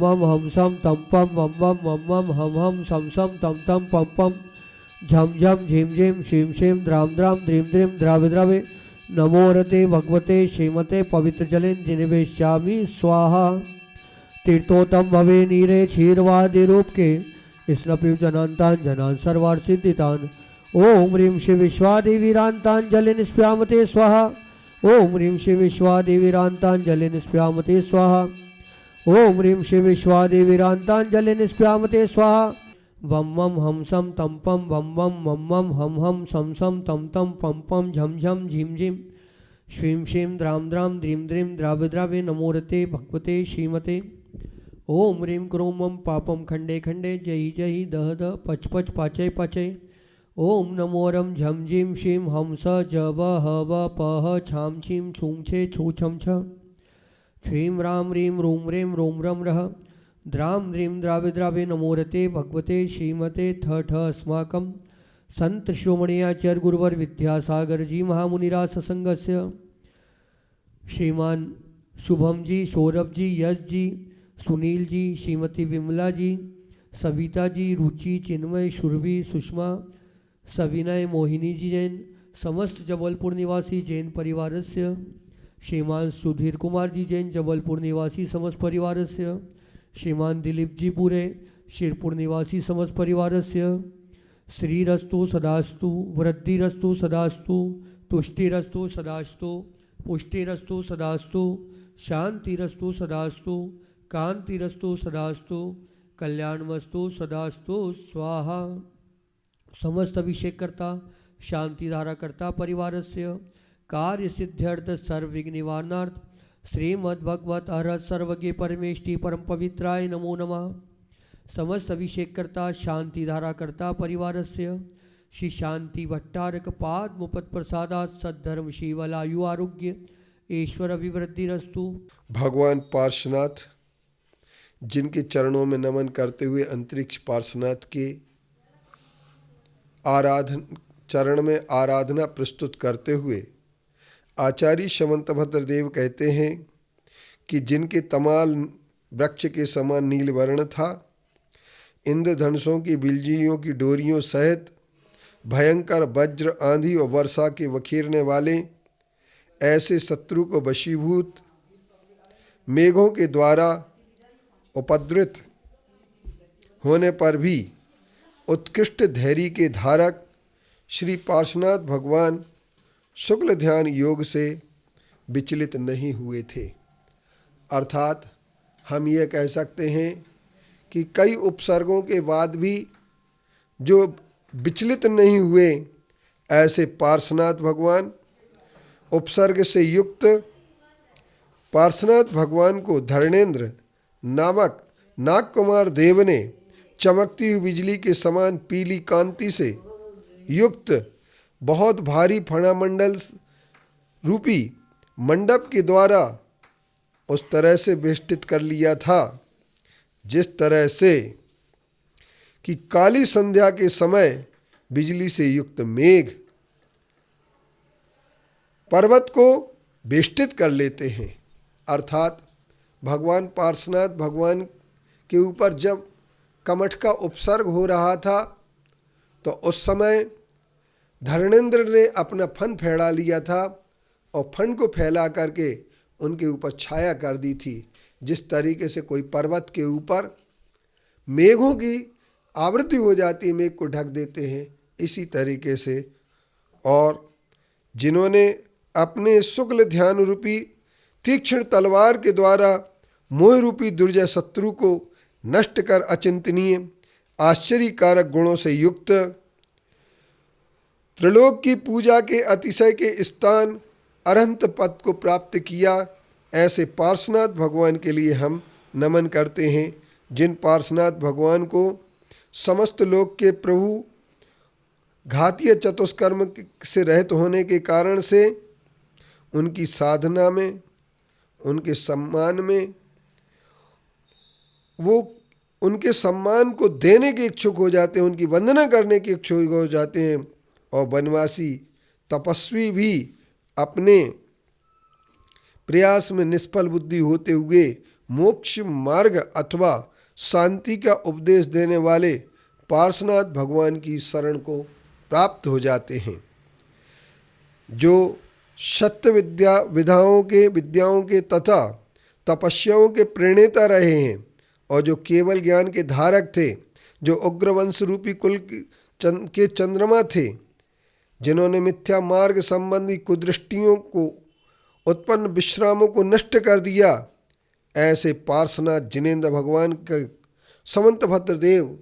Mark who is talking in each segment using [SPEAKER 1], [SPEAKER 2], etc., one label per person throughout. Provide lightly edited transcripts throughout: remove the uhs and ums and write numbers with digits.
[SPEAKER 1] मम हम सम तम पम मम मम मम मम हम सम सम तम तम पम पम झम झम झिम झिम शिम शिम द्राम द्राम द्रीम द्रीम द्रावे द्रावे नमो रते भगवते श्रीमते पवित्र जलेन जिनिवेश्यामि स्वाहा। तीर्थोत्तम भवे नीरे क्षीरवादि रूप के स्नपिव जनांतान जनान सर्वार सिद्धितान। ओम ह्रीं शिव विश्वादेवीरांतांजलि निष्प्यामते स्वाहा। ओम ह्रीं शिव विश्वादेवीरांतांजलि निष्प्यामते स्वाहा। ओम ह्रीं शिव विश्वादेवीरांतांजलि निष्प्यामते स्वाहा। वम मम हम सम तम पम वम वम मम मम हम सम सम तम तम पम पम झम झम झिम झिम श्रीं श्रीं द्राम द्राम द्रीम द्रीम द्रावे द्रावे नमो रते भगवते श्रीमते। ओम ह्रीं क्रों मम पापम खंडे खंडे जय जय दह दह पच पच पाचय पाचय। ओम नमो रम झम झिम शिम हम स जव हव पह छाम छिम छूं छे छू छम छ। श्रीं राम रीं रूम रेम रोम रम रह द्राम रीं द्रावे द्रावे नमो रते भगवते श्रीमते ठ ठ अस्माकं संत शिरोमणि आचार्य गुरुवर विद्यासागर जी महामुनिराज सत्संगस्य श्रीमान शुभम जी, सौरभ जी, यश जी, सुनील जी, श्रीमती विमला जी, सविता जी, रुचि, चिन्मय, सुरभि, सुषमा, सविनय, मोहिनी जी जैन, समस्त जबलपुर निवासी जैन परिवारस्य श्रीमान सुधीर कुमार जी जैन जबलपुर निवासी समस्त परिवारस्य श्रीमान दिलीप जी पुरे शिरपुर निवासी समस्त परिवारस्य श्रीरस्तु सदास्तु वृद्धिरस्तु सदास्तु तुष्टिरस्तु सदास्तु पुष्टिरस्तु सदास्तु शांतिरस्तु सदास्तु कांतिरस्तु सदास्तु कल्याणमस्तु सदास्तु स्वाहा। समस्त अभिषेककर्ता शांतिधाराकर्ता परिवारस्य कार्य सिद्ध्यर्थ सर्वविघ्न निवारणार्थ श्रीमद्भगवत अरहत सर्वज्ञ परमेष्टि परम पवित्राय नमो नमः। समस्त अभिषेककर्ता शांतिधाराकर्ता परिवारस्य श्री शांति भट्टारक पादमुपद प्रसादात् सद्धर्म शिवलायु आरोग्य ईश्वर अभिवृद्धिरस्तु।
[SPEAKER 2] भगवान पार्श्वनाथ जिनके चरणों में नमन करते हुए अंतरिक्ष पार्श्वनाथ के चरण में आराधना प्रस्तुत करते हुए आचार्य शमंतभद्र देव कहते हैं कि जिनके तमाल वृक्ष के समान नील वर्ण था, इंद्रधनुषों की बिल्जियों की डोरियों सहित भयंकर वज्र आंधी और वर्षा के वखेरने वाले ऐसे शत्रु को वशीभूत मेघों के द्वारा उपद्रवित होने पर भी उत्कृष्ट धैर्य के धारक श्री पार्श्वनाथ भगवान शुक्ल ध्यान योग से विचलित नहीं हुए थे। अर्थात हम ये कह सकते हैं कि कई उपसर्गों के बाद भी जो विचलित नहीं हुए, ऐसे पार्श्वनाथ भगवान उपसर्ग से युक्त पार्श्वनाथ भगवान को धर्णेन्द्र नामक नागकुमार देव ने चमकती हुई बिजली के समान पीली कांति से युक्त बहुत भारी फणामंडल रूपी मंडप के द्वारा उस तरह से वेष्टित कर लिया था जिस तरह से कि काली संध्या के समय बिजली से युक्त मेघ पर्वत को वेष्टित कर लेते हैं। अर्थात भगवान पार्श्वनाथ भगवान के ऊपर जब कमठ का उपसर्ग हो रहा था तो उस समय धर्णेन्द्र ने अपना फन फैला लिया था और फन को फैला करके उनके ऊपर छाया कर दी थी। जिस तरीके से कोई पर्वत के ऊपर मेघों की आवृत्ति हो जाती है, मेघ को ढक देते हैं, इसी तरीके से। और जिन्होंने अपने शुक्ल ध्यान रूपी तीक्ष्ण तलवार के द्वारा मोह रूपी दुर्जय शत्रु को नष्ट कर अचिंतनीय आश्चर्यकारक गुणों से युक्त त्रिलोक की पूजा के अतिशय के स्थान अरहंत पद को प्राप्त किया, ऐसे पार्श्वनाथ भगवान के लिए हम नमन करते हैं। जिन पार्श्वनाथ भगवान को समस्त लोक के प्रभु घातीय चतुष्कर्म से रहित होने के कारण से उनकी साधना में, उनके सम्मान में, वो उनके सम्मान को देने के इच्छुक हो जाते हैं, उनकी वंदना करने के इच्छुक हो जाते हैं। और वनवासी तपस्वी भी अपने प्रयास में निष्फल बुद्धि होते हुए मोक्ष मार्ग अथवा शांति का उपदेश देने वाले पार्श्वनाथ भगवान की शरण को प्राप्त हो जाते हैं। जो सत्य विद्याओं के तथा तपस्याओं के प्रणेता रहे हैं और जो केवल ज्ञान के धारक थे, जो उग्रवंश रूपी कुल के चंद्रमा थे, जिन्होंने मिथ्या मार्ग संबंधी कुदृष्टियों को उत्पन्न विश्रामों को नष्ट कर दिया, ऐसे पार्श्वनाथ जिनेन्द्र भगवान के समंतभद्र देव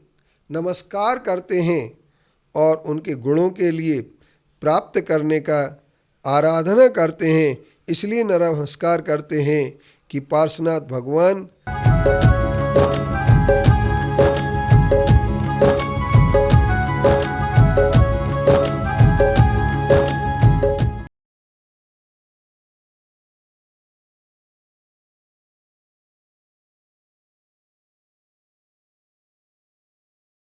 [SPEAKER 2] नमस्कार करते हैं और उनके गुणों के लिए प्राप्त करने का आराधना करते हैं। इसलिए नमस्कार करते हैं कि पार्श्वनाथ भगवान